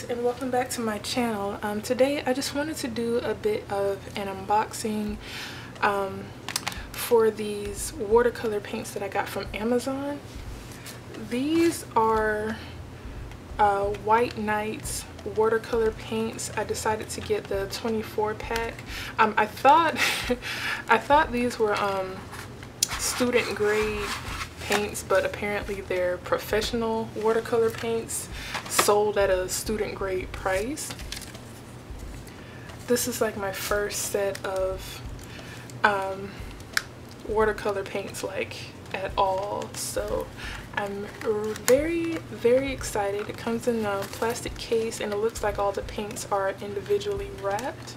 and welcome back to my channel. Today I just wanted to do a bit of an unboxing for these watercolor paints that I got from Amazon. These are White Nights Watercolor Paints. I decided to get the 24 pack. I thought these were student grade paints, but apparently they're professional watercolor paints sold at a student grade price. This is like my first set of watercolor paints like at all, so I'm very excited. It comes in a plastic case and it looks like all the paints are individually wrapped,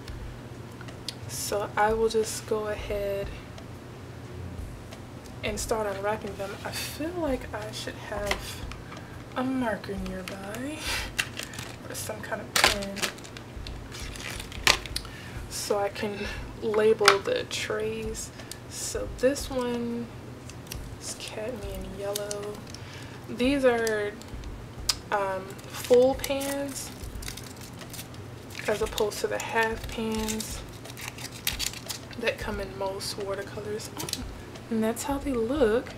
so I will just go ahead and start unwrapping them. I feel like I should have a marker nearby or some kind of pen so I can label the trays. So this one is Cadmium Yellow. These are full pans as opposed to the half pans that come in most watercolors. And that's how they look.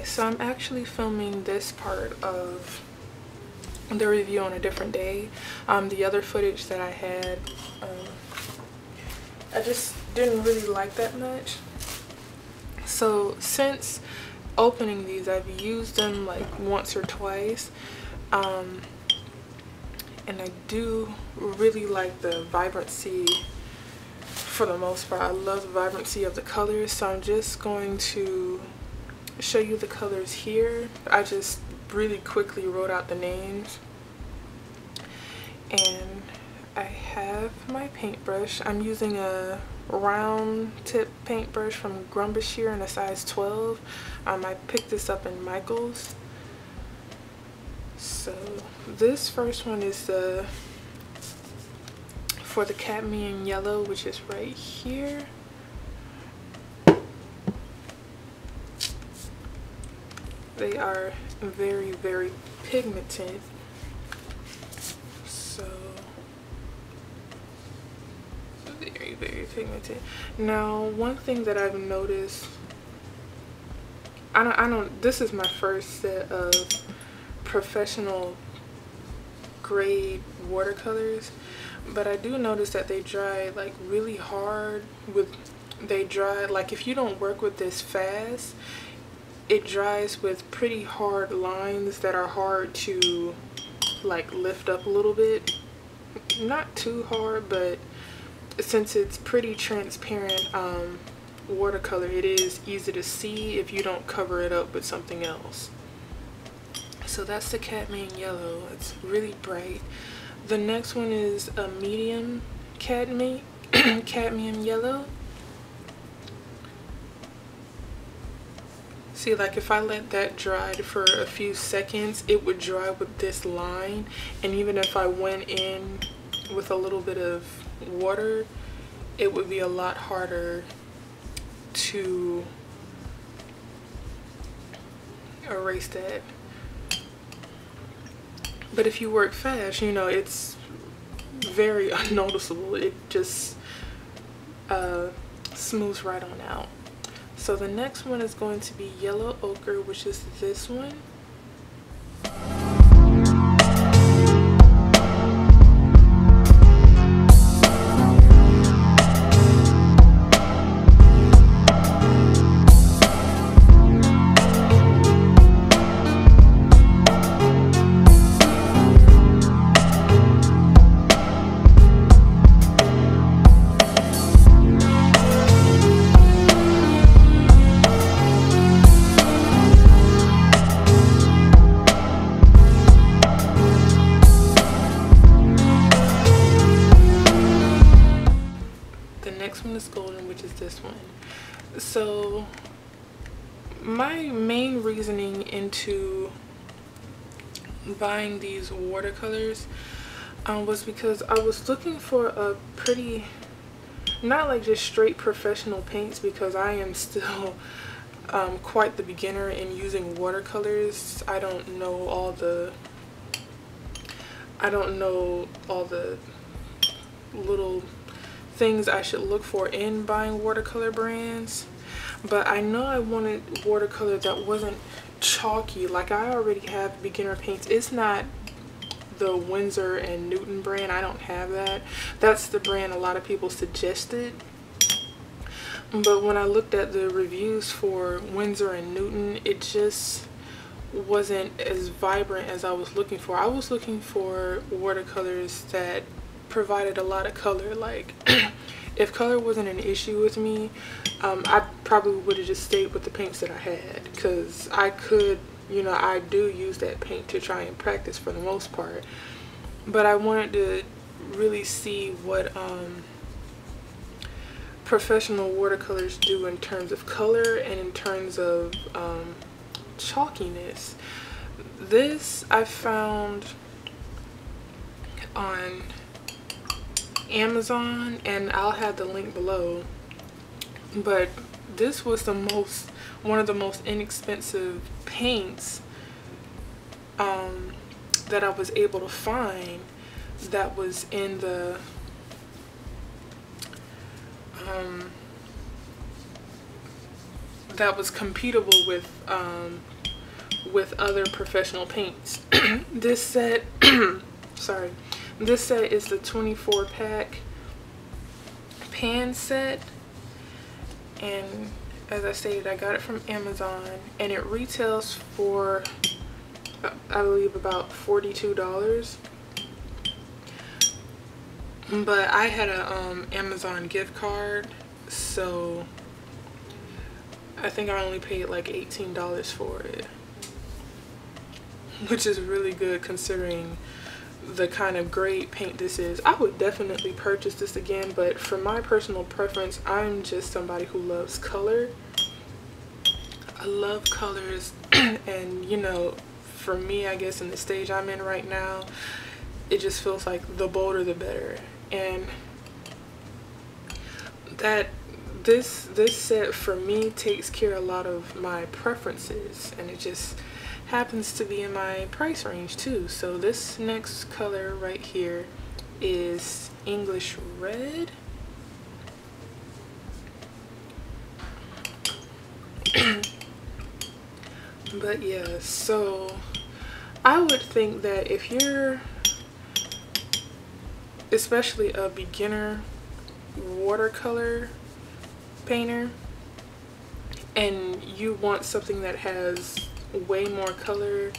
So I'm actually filming this part of the review on a different day. The other footage that I had, I just didn't really like that much. So since opening these, I've used them like once or twice, and I do really like the vibrancy for the most part. I love the vibrancy of the colors, so I'm just going to show you the colors here. I just really quickly wrote out the names, and I have my paintbrush. I'm using a round tip paintbrush from Grumbacher in a size 12. I picked this up in Michael's. So this first one is for the Cadmium Yellow, which is right here. They are very pigmented, so very pigmented. Now, one thing that I've noticed, I don't, this is my first set of professional grade watercolors, but I do notice that they dry like really hard like if you don't work with this fast, it dries with pretty hard lines that are hard to like lift up a little bit. Not too hard, but since it's pretty transparent watercolor, it is easy to see if you don't cover it up with something else. So that's the Cadmium Yellow. It's really bright. The next one is a medium cadmium Yellow. See, like if I let that dry for a few seconds, it would dry with this line, and even if I went in with a little bit of water, it would be a lot harder to erase that. But if you work fast, you know, it's very unnoticeable. It just smooths right on out. So the next one is going to be Yellow Ochre, which is this one. Is golden, which is this one. So my main reasoning into buying these watercolors was because I was looking for a pretty, not like just straight professional paints, because I am still quite the beginner in using watercolors. I don't know all the little things I should look for in buying watercolor brands, but I know I wanted watercolor that wasn't chalky. Like, I already have beginner paints. It's not the Winsor and Newton brand. I don't have that. That's the brand a lot of people suggested, but when I looked at the reviews for Winsor and Newton, it just wasn't as vibrant as I was looking for. I was looking for watercolors that provided a lot of color. Like, if color wasn't an issue with me, I probably would have just stayed with the paints that I had, because I could, you know, I do use that paint to try and practice for the most part, but I wanted to really see what professional watercolors do in terms of color and in terms of chalkiness. This I found on Amazon, and I'll have the link below, but this was one of the most inexpensive paints that I was able to find that was in the that was compatible with other professional paints. This set sorry, this set is the 24 pack pan set, and as I stated, I got it from Amazon, and it retails for I believe about $42, but I had a Amazon gift card, so I think I only paid like $18 for it, which is really good considering the kind of great paint this is. I would definitely purchase this again, but for my personal preference, I'm just somebody who loves color. I love colors, and you know, for me, I guess in the stage I'm in right now, it just feels like the bolder the better, and that this set for me takes care of a lot of my preferences, and it just happens to be in my price range too. So this next color right here is English Red. But yeah, so I would think that if you're especially a beginner watercolor painter and you want something that has way more color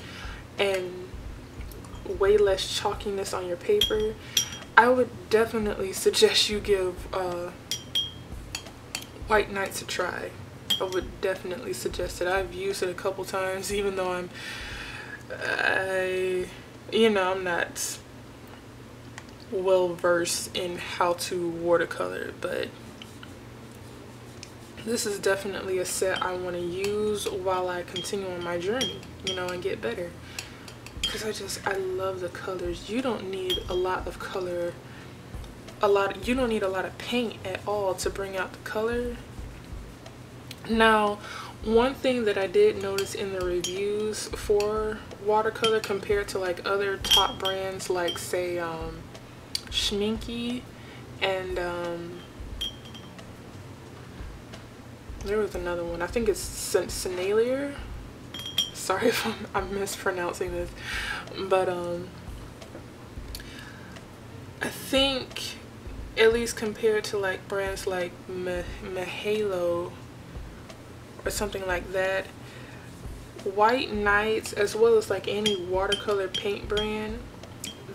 and way less chalkiness on your paper, I would definitely suggest you give White Nights a try. I would definitely suggest it. I've used it a couple times, even though I'm not well versed in how to watercolor, but this is definitely a set I want to use while I continue on my journey, and get better. Because I love the colors. You don't need a lot of color, you don't need a lot of paint at all to bring out the color. Now, one thing that I did notice in the reviews for watercolor compared to like other top brands like say Schminky and there was another one, I think it's Senalier. Sorry if I'm mispronouncing this, but I think at least compared to like brands like Mahalo or something like that, White Nights, as well as like any watercolor paint brand,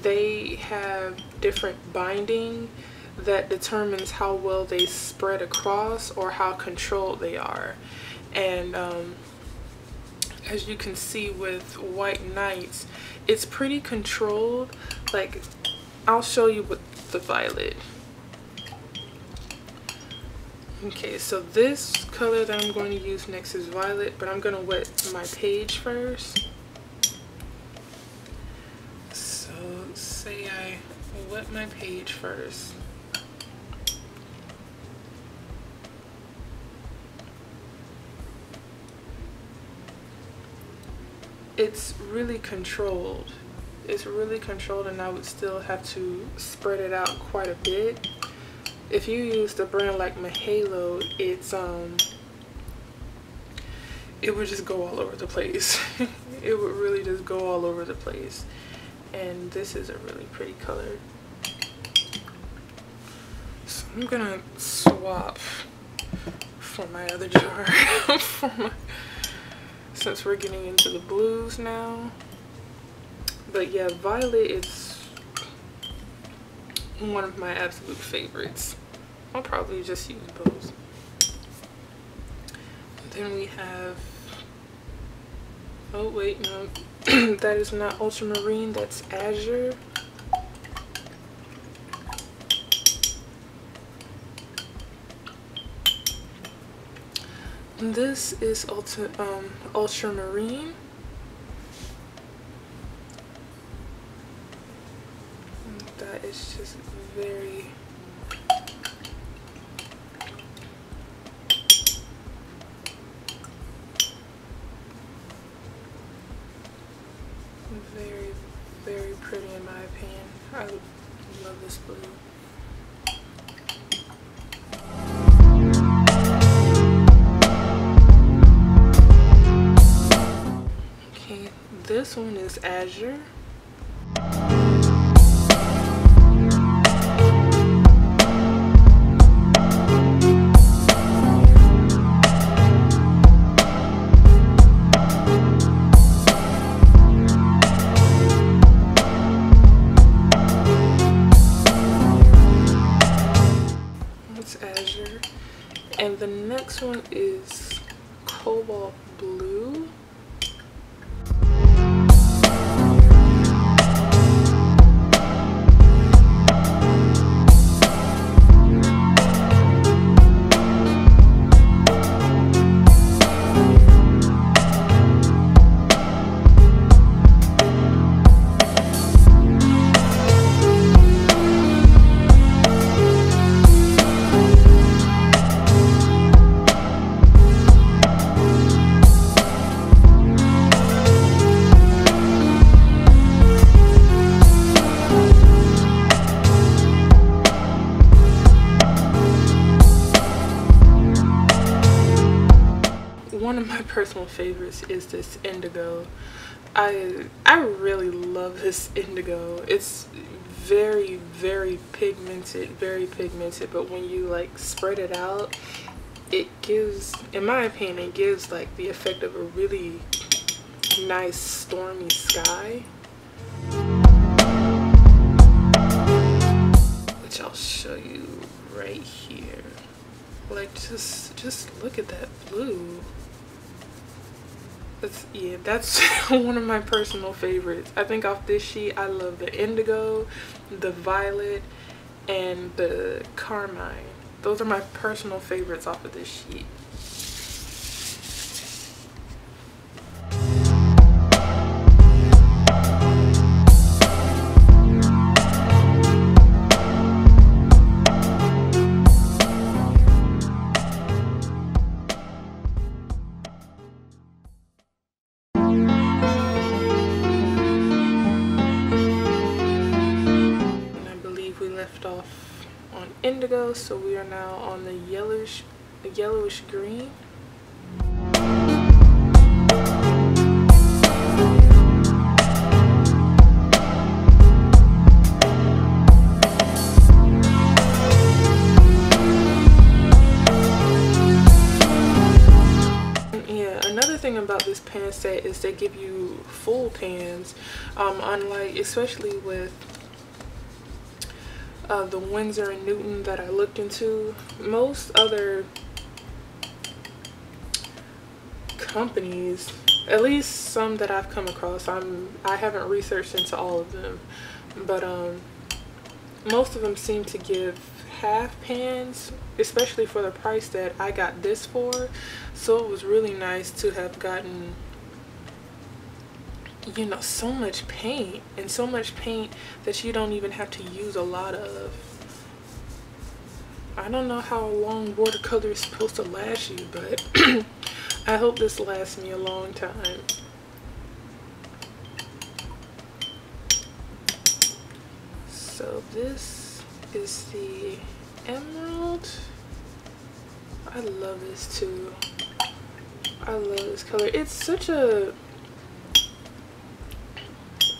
they have different binding that determines how well they spread across or how controlled they are. And as you can see with White Nights, it's pretty controlled. Like, I'll show you with the violet. Okay, so this color that I'm going to use next is violet, but I'm going to wet my page first. So say I wet my page first. It's really controlled. It's really controlled, and I would still have to spread it out quite a bit. If you use the brand like Mahalo, it would just go all over the place. It would really just go all over the place. And this is a really pretty color. So I'm gonna swap for my other jar since we're getting into the blues now. But yeah, violet is one of my absolute favorites. I'll probably just use both. Then we have, oh wait, no, that is not ultramarine, that's azure. And this is ultramarine. And that is just very, very pretty in my opinion. I love this blue. Okay, this one is azure. And the next one is cobalt blue. personal favorites is this indigo. I really love this indigo. It's very pigmented, but when you like spread it out, it gives, in my opinion, it gives like the effect of a really nice stormy sky, which I'll show you right here. Like just look at that blue. That's one of my personal favorites. I think off this sheet I love the indigo, the violet, and the carmine. Those are my personal favorites off of this sheet. Off on indigo, so we are now on the yellowish green. Yeah, another thing about this pan set is they give you full pans, unlike, especially with the Winsor & Newton that I looked into. Most other companies, at least some that I've come across, I haven't researched into all of them, but most of them seem to give half pans, especially for the price that I got this for. So it was really nice to have gotten, you know, so much paint, and so much paint that you don't even have to use a lot of. I don't know how long watercolor is supposed to last you, but I hope this lasts me a long time. So this is the emerald. I love this too. I love this color. It's such a,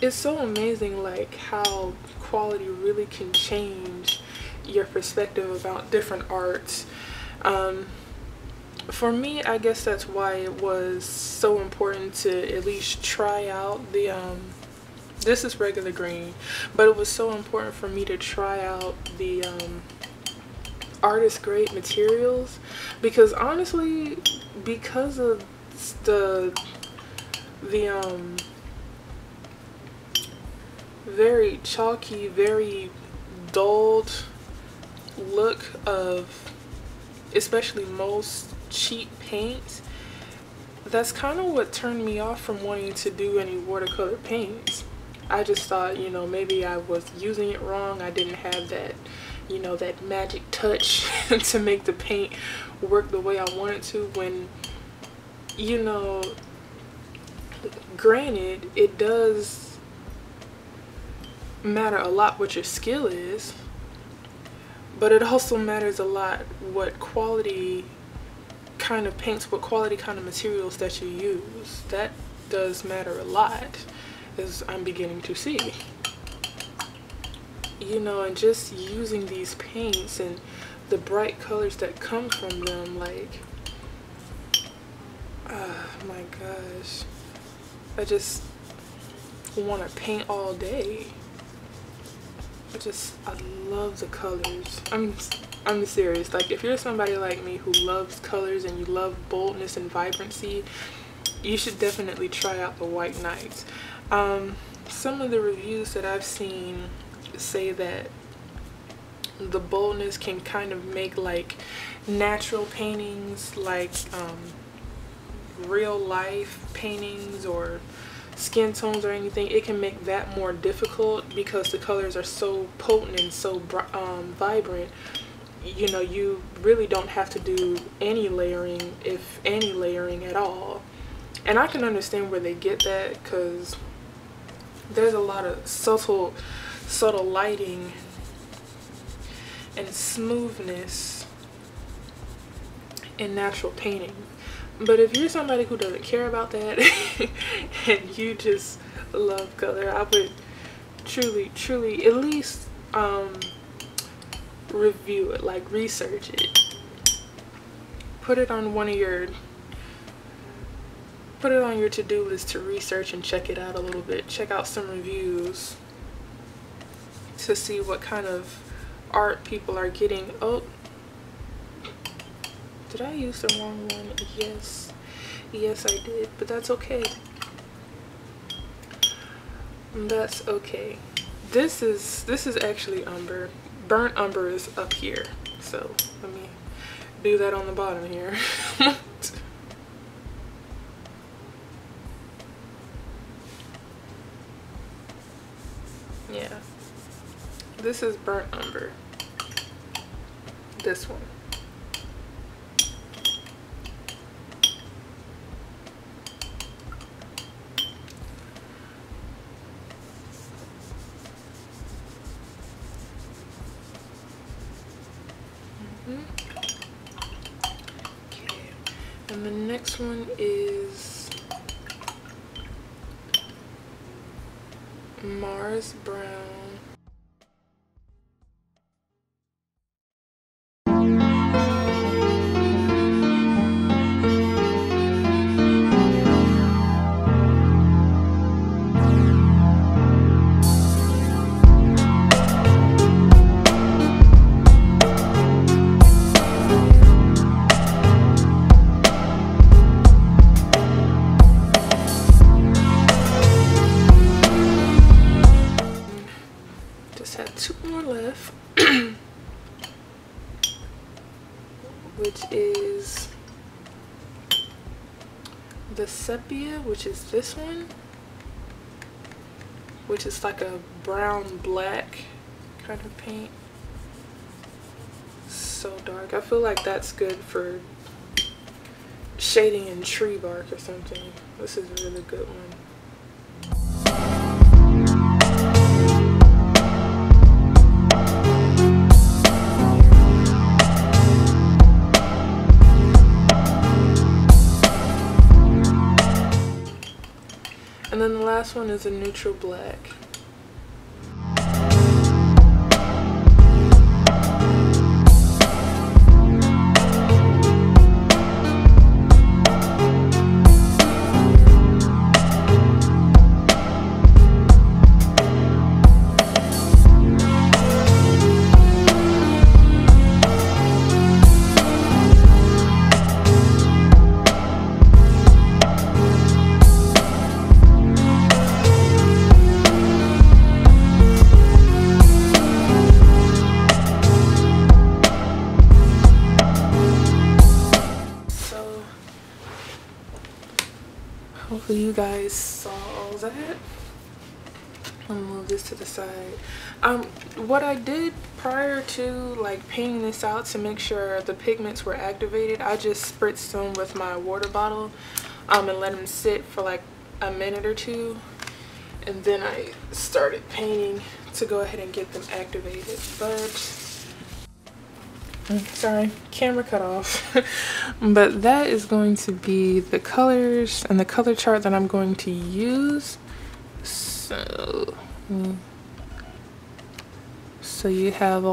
it's so amazing like how quality really can change your perspective about different arts. For me, I guess that's why it was so important to at least try out the this is regular green, but it was so important for me to try out the artist grade materials, because honestly, because of the very chalky, very dulled look of especially most cheap paints, that's kind of what turned me off from wanting to do any watercolor paints. I just thought, you know, maybe I was using it wrong. I didn't have that, you know, that magic touch to make the paint work the way I wanted to, when, you know, granted, it does matter a lot what your skill is, but it also matters a lot what quality kind of paints, what quality kind of materials that you use. That does matter a lot, as I'm beginning to see. You know, and just using these paints and the bright colors that come from them, like, oh my gosh, I just want to paint all day. I love the colors. I'm serious. Like, if you're somebody like me who loves colors and you love boldness and vibrancy, you should definitely try out the White Nights. Some of the reviews that I've seen say that the boldness can kind of make like natural paintings, like real life paintings or skin tones or anything, it can make that more difficult because the colors are so potent and so vibrant. You know, you really don't have to do any layering, if any layering at all. And I can understand where they get that, because there's a lot of subtle lighting and smoothness in natural painting. But if you're somebody who doesn't care about that and you just love color, I would truly at least review it, like research it. Put it on your to-do list to research and check it out a little bit. Check out some reviews to see what kind of art people are getting. Oh, did I use the wrong one? Yes I did, but that's okay. That's okay. This is actually umber. Burnt umber is up here, so let me do that on the bottom here. Yeah, this is burnt umber, this one. Okay, and the next one is Mars Brown. Which is the Sepia, which is this one, which is like a brown black kind of paint. So dark. I feel like that's good for shading in tree bark or something. This is a really good one. And then the last one is a neutral black. Hopefully you guys saw all that. I'll move this to the side. What I did prior to like painting this out to make sure the pigments were activated, I just spritzed them with my water bottle and let them sit for like a minute or two, and then I started painting to go ahead and get them activated. But sorry, camera cut off. But that is going to be the colors and the color chart that I'm going to use. So you have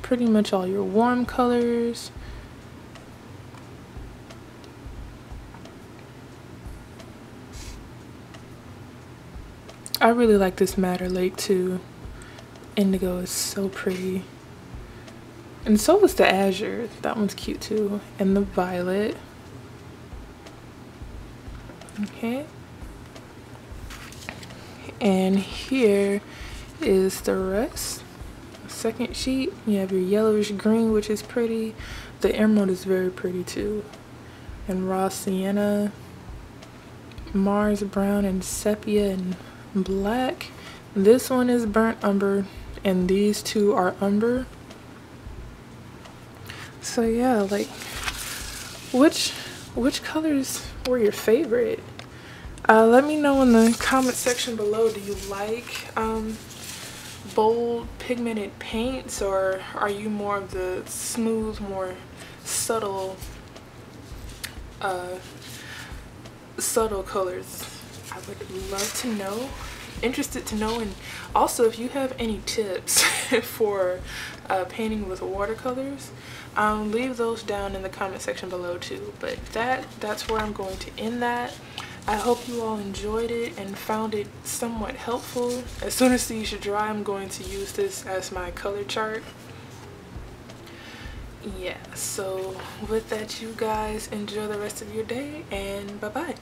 pretty much all your warm colors. I really like this Madder Lake too. Indigo is so pretty. And so is the azure. That one's cute too. And the violet. Okay. And here is the rest. Second sheet, you have your yellowish green, which is pretty. The emerald is very pretty too. And raw sienna, Mars brown, and sepia and black. This one is burnt umber, and these two are umber. So yeah, like which colors were your favorite? Let me know in the comment section below. Do you like bold pigmented paints, or are you more of the smooth, more subtle subtle colors, I would love to know, interested to know. And also if you have any tips for painting with watercolors, leave those down in the comment section below too. But that's where I'm going to end that. I hope you all enjoyed it and found it somewhat helpful. As soon as these dry, I'm going to use this as my color chart. Yeah, so with that, you guys enjoy the rest of your day, and bye bye.